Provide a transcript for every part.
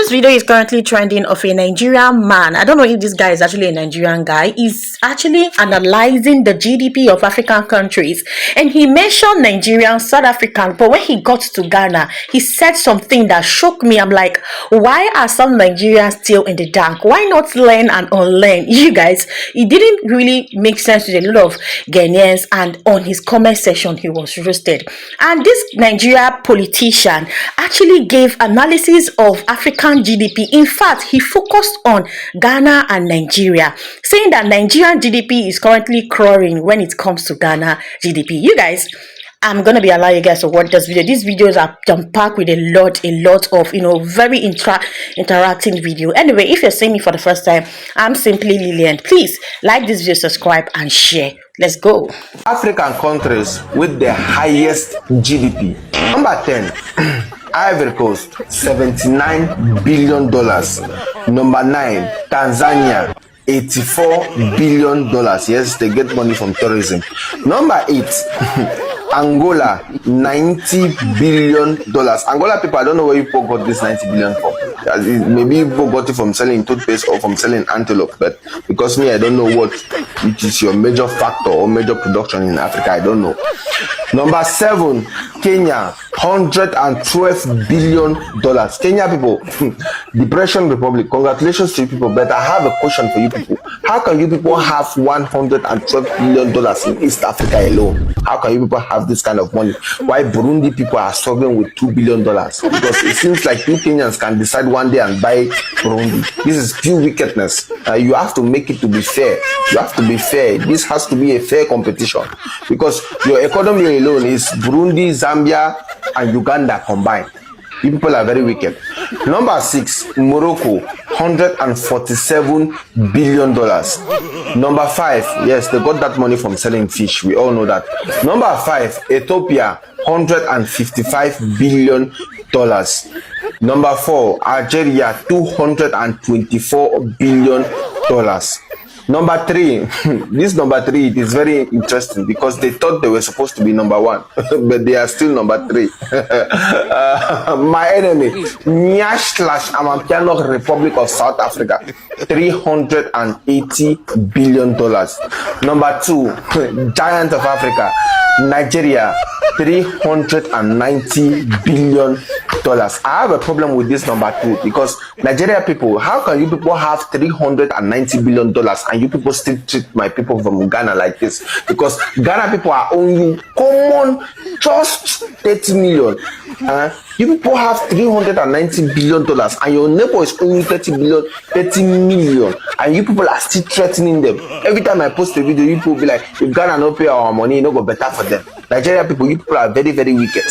this video is currently trending of a Nigerian man. I don't know if this guy is actually a Nigerian guy. He's actually analyzing the GDP of African countries, and he mentioned Nigerian, South African, but when he got to Ghana, he said something that shook me. I'm like, why are some Nigerians still in the dark? Why not learn and unlearn? You guys, it didn't really make sense to a lot of Ghanaians, and on his comment section, he was roasted. And this Nigeria politician actually gave analysis of African GDP. In fact, he focused on Ghana and Nigeria, saying that Nigerian GDP is currently crawling when it comes to Ghana GDP. You guys, I'm gonna be allowing you guys to watch this video. These videos are jam-packed with a lot of very interacting video. Anyway, if you're seeing me for the first time, I'm simply Lillian. Please like this video, subscribe and share. Let's go. African countries with the highest GDP. Number 10, Ivory Coast, $79 billion. Number 9, Tanzania, $84 billion. Yes, they get money from tourism. Number 8, Angola, $90 billion. Angola people, I don't know where you people got this 90 billion from. Maybe you people got it from selling toothpaste or from selling antelope, but because me, I don't know which is your major factor or major production in Africa. I don't know. Number 7, Kenya, $112 billion. Kenya people, Depression Republic. Congratulations to you people, but I have a question for you people. How can you people have $112 billion in East Africa alone? How can you people have this kind of money? Why Burundi people are struggling with $2 billion? Because it seems like you Kenyans can decide one day and buy Burundi. This is pure wickedness. You have to make it to be fair. You have to be fair. This has to be a fair competition, because your economy alone is Burundi, Zambia, and Uganda combined. You people are very wicked. Number 6, Morocco, $147 billion. Number 5, yes, they got that money from selling fish. We all know that. Number 5, Ethiopia, $155 billion. Number 4, Algeria, $224 billion. Number 3, this number 3, it is very interesting because they thought they were supposed to be number 1, but they are still number 3. My enemy, Amampiano Republic of South Africa, $380 billion. Number 2, Giant of Africa, Nigeria, $390 billion. I have a problem with this number 2 because Nigeria people, how can you people have $390 billion and you people still treat my people from Ghana like this? Because Ghana people are only common just 30 million. You people have $390 billion and your neighbor is only 30 million, and you people are still threatening them. Every time I post a video, you people be like, if Ghana not pay our money, it no go better for them. Nigeria people, you people are very, very wicked.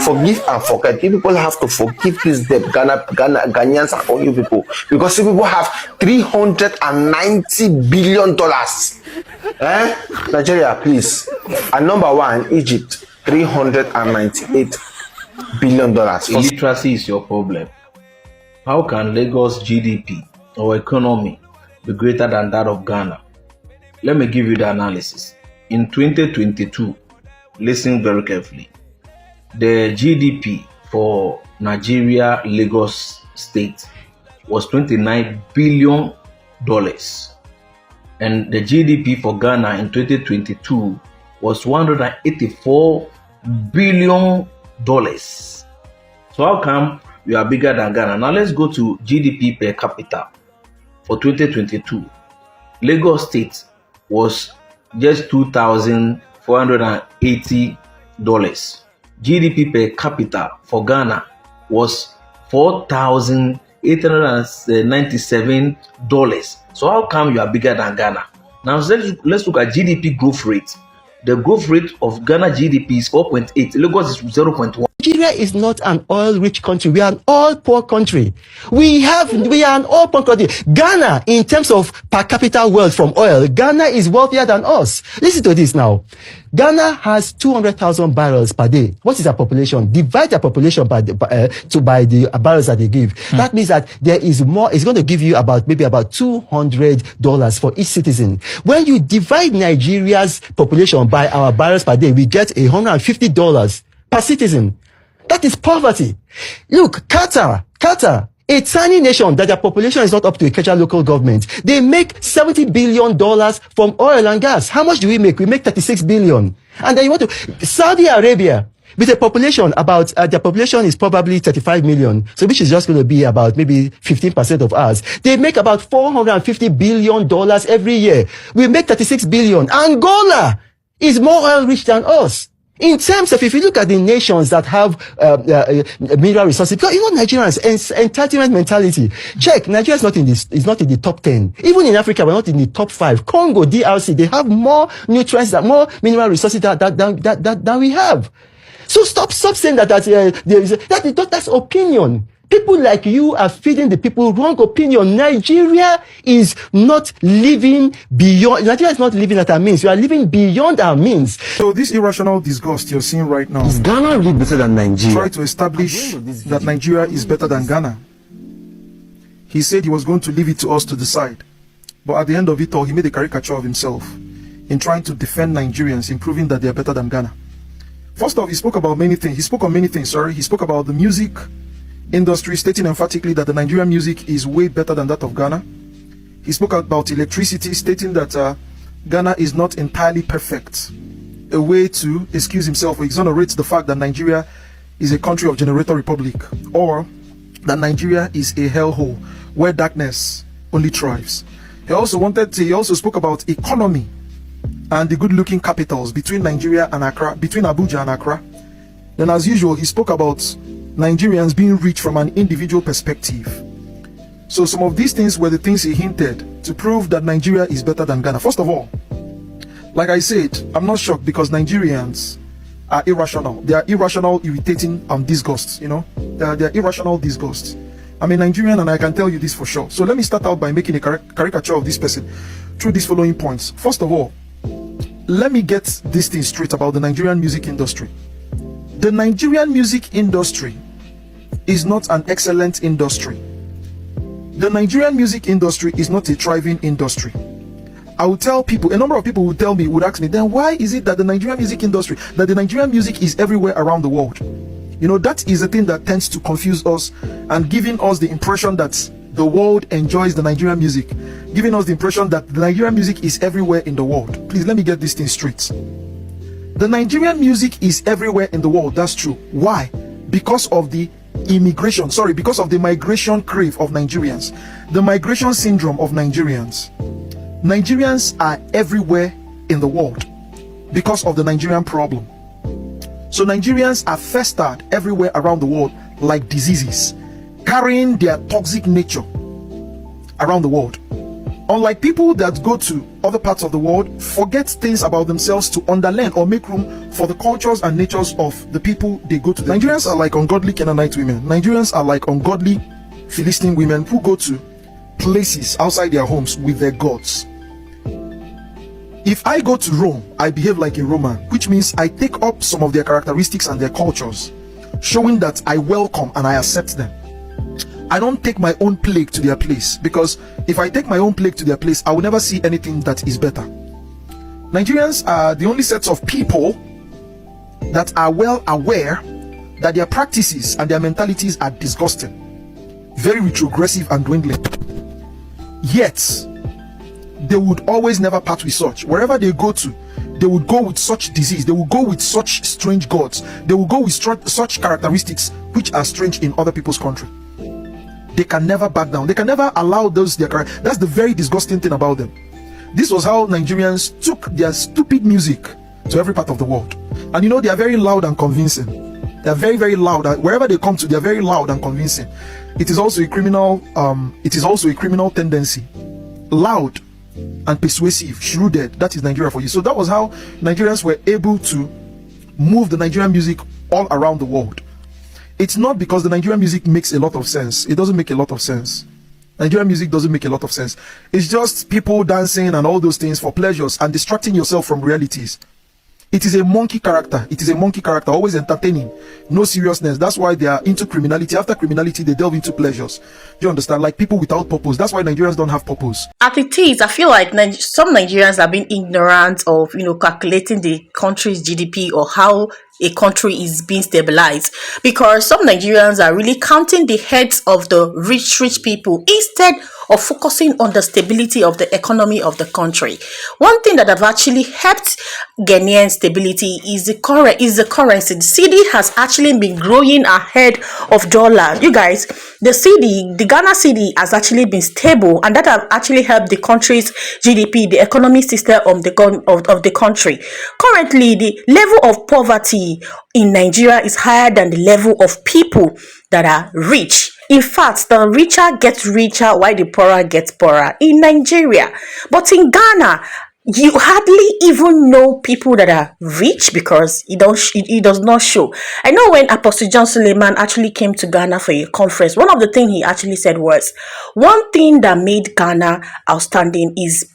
Forgive and forget. You people have to forgive this debt. Ghanaians are all you people, because you people have $390 billion. Nigeria, please. And number 1, Egypt, $398 billion. Illiteracy is your problem. How can Lagos GDP or economy be greater than that of Ghana? Let me give you the analysis. In 2022, listen very carefully. The GDP for Nigeria, Lagos State was $29 billion. And the GDP for Ghana in 2022 was $184 billion. So how come we are bigger than Ghana? Now let's go to GDP per capita for 2022. Lagos State was just $2,480. GDP per capita for Ghana was $4,897. So how come you are bigger than Ghana? Now let's look at GDP growth rate. The growth rate of Ghana GDP is 4.8. Lagos is 0.1. Nigeria is not an oil-rich country. We are an oil-poor country. We are an oil-poor country. Ghana, in terms of per capita wealth from oil, Ghana is wealthier than us. Listen to this now. Ghana has 200,000 barrels per day. What is our population? Divide the population by the barrels that they give. That means that there is more. It's going to give you maybe about $200 for each citizen. When you divide Nigeria's population by our barrels per day, we get $150 per citizen. That is poverty. Look, Qatar A tiny nation that their population is not up to a Kenya local government. They make $70 billion from oil and gas. How much do we make? We make 36 billion. And then you want to, Saudi Arabia, with a population about, their population is probably 35 million. So which is just going to be about maybe 15% of ours. They make about $450 billion every year. We make 36 billion. Angola is more oil rich than us. In terms of, if you look at the nations that have mineral resources, because you know Nigerians, entitlement mentality. Check, Nigeria is not in this, is not in the top 10. Even in Africa, we're not in the top 5. Congo, DRC, they have more nutrients, more mineral resources than we have. So stop saying that's opinion. People like you are feeding the people wrong opinion. Nigeria is not living beyond. Nigeria is not living at our means. We are living beyond our means. So this irrational disgust you're seeing right now, Is Ghana really better than Nigeria? try to establish that Nigeria is better than Ghana. He said he was going to leave it to us to decide. But at the end of it all, he made a caricature of himself in trying to defend Nigerians, in proving that they are better than Ghana. First off, he spoke about many things. He spoke on many things, He spoke about the music industry, stating emphatically that the Nigerian music is way better than that of Ghana. He spoke about electricity, stating that Ghana is not entirely perfect. A way to excuse himself or exonerate the fact that Nigeria is a country of generator republic, or that Nigeria is a hellhole where darkness only thrives. He also spoke about economy and the good-looking capitals between Nigeria and Accra, between Abuja and Accra. Then, as usual, he spoke about Nigerians being rich from an individual perspective. So some of these things were the things he hinted to prove that Nigeria is better than Ghana. First of all, like I said, I'm not shocked because Nigerians are irrational. They are irrational, irritating, disgusts, you know. They are irrational disgusts. I'm a Nigerian and I can tell you this for sure. So let me start out by making a caricature of this person through these following points. First of all, let me get this thing straight about the Nigerian music industry. The Nigerian music industry is not an excellent industry. The Nigerian music industry is not a thriving industry. I will tell people, a number of people would ask me, then why is it that the Nigerian music industry, that the Nigerian music is everywhere around the world? You know, that is a thing that tends to confuse us and giving us the impression that the world enjoys the Nigerian music, giving us the impression that the Nigerian music is everywhere in the world. Please let me get this thing straight. The Nigerian music is everywhere in the world, that's true. Why? Because of the because of the migration crave of Nigerians, the migration syndrome of Nigerians. Nigerians are everywhere in the world because of the Nigerian problem. So Nigerians are festered everywhere around the world like diseases, carrying their toxic nature around the world. Unlike people that go to other parts of the world, forget things about themselves to underlearn or make room for the cultures and natures of the people they go to. Nigerians are like ungodly Canaanite women. Nigerians are like ungodly Philistine women who go to places outside their homes with their gods. If I go to Rome, I behave like a Roman, which means I take up some of their characteristics and their cultures, showing that I welcome and I accept them. I don't take my own plague to their place, because if I take my own plague to their place, I will never see anything that is better. Nigerians are the only sets of people that are well aware that their practices and their mentalities are disgusting, very retrogressive and dwindling. Yet, they would always never part with such. Wherever they go to, they would go with such disease, they will go with such strange gods, they will go with such characteristics which are strange in other people's country. They can never back down. They can never allow those that's the very disgusting thing about them. This was how Nigerians took their stupid music to every part of the world. And you know, they are very loud and convincing. They are very, very loud. Wherever they come to, they are very loud and convincing. It is also a criminal tendency. Loud and persuasive, shrewd. That is Nigeria for you. So that was how Nigerians were able to move the Nigerian music all around the world. It's not because the Nigerian music makes a lot of sense. It doesn't make a lot of sense. Nigerian music doesn't make a lot of sense. It's just people dancing and all those things for pleasures and distracting yourself from realities. It is a monkey character. It is a monkey character, always entertaining, no seriousness. That's why they are into criminality. After criminality, they delve into pleasures. Do you understand? Like people without purpose. That's why Nigerians don't have purpose. As it is, I feel like some Nigerians have been ignorant of, calculating the country's GDP or how a country is being stabilized, because some Nigerians are really counting the heads of the rich people instead of focusing on the stability of the economy of the country. One thing that have actually helped Ghanaian stability is the currency. The cedi has actually been growing ahead of dollar. You guys, the Ghana cedi has actually been stable, and that have actually helped the country's GDP, the economic system of the country. Currently, the level of poverty in Nigeria is higher than the level of people that are rich. In fact, the richer get richer while the poorer get poorer in Nigeria. But in Ghana, you hardly even know people that are rich because it does not show. I know when Apostle John Suleiman actually came to Ghana for a conference, one of the things he actually said was, one thing that made Ghana outstanding is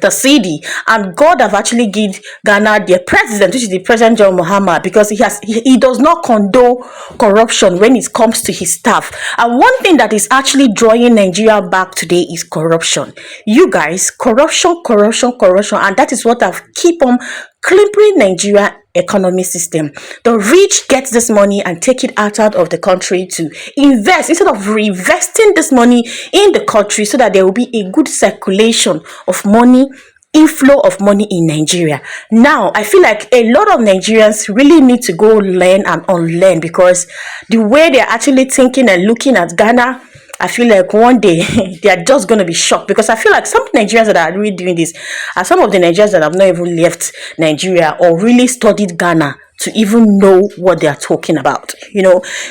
the cedi, and God have actually given Ghana their president, which is the President John Mahama, because he does not condone corruption when it comes to his staff. And one thing that is actually drawing Nigeria back today is corruption. You guys, corruption, and that is what I've keep on crippling Nigeria economy system. The rich get this money and take it out of the country to invest instead of reinvesting this money in the country so that there will be a good circulation of money, inflow of money in Nigeria. Now, I feel like a lot of Nigerians really need to go learn and unlearn, because the way they're actually thinking and looking at Ghana, I feel like one day they are just going to be shocked, because I feel like some Nigerians that are really doing this are some of the Nigerians that have not even left Nigeria or really studied Ghana to even know what they are talking about,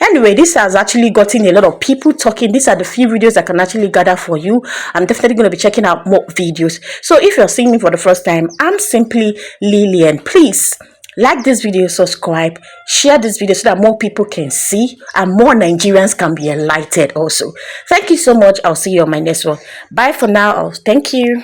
Anyway, this has actually gotten a lot of people talking. These are the few videos I can actually gather for you. I'm definitely going to be checking out more videos. So if you're seeing me for the first time, I'm simply Lillian. Please like this video, subscribe, share this video so that more people can see and more Nigerians can be enlightened also. Thank you so much. I'll see you on my next one. Bye for now. Thank you.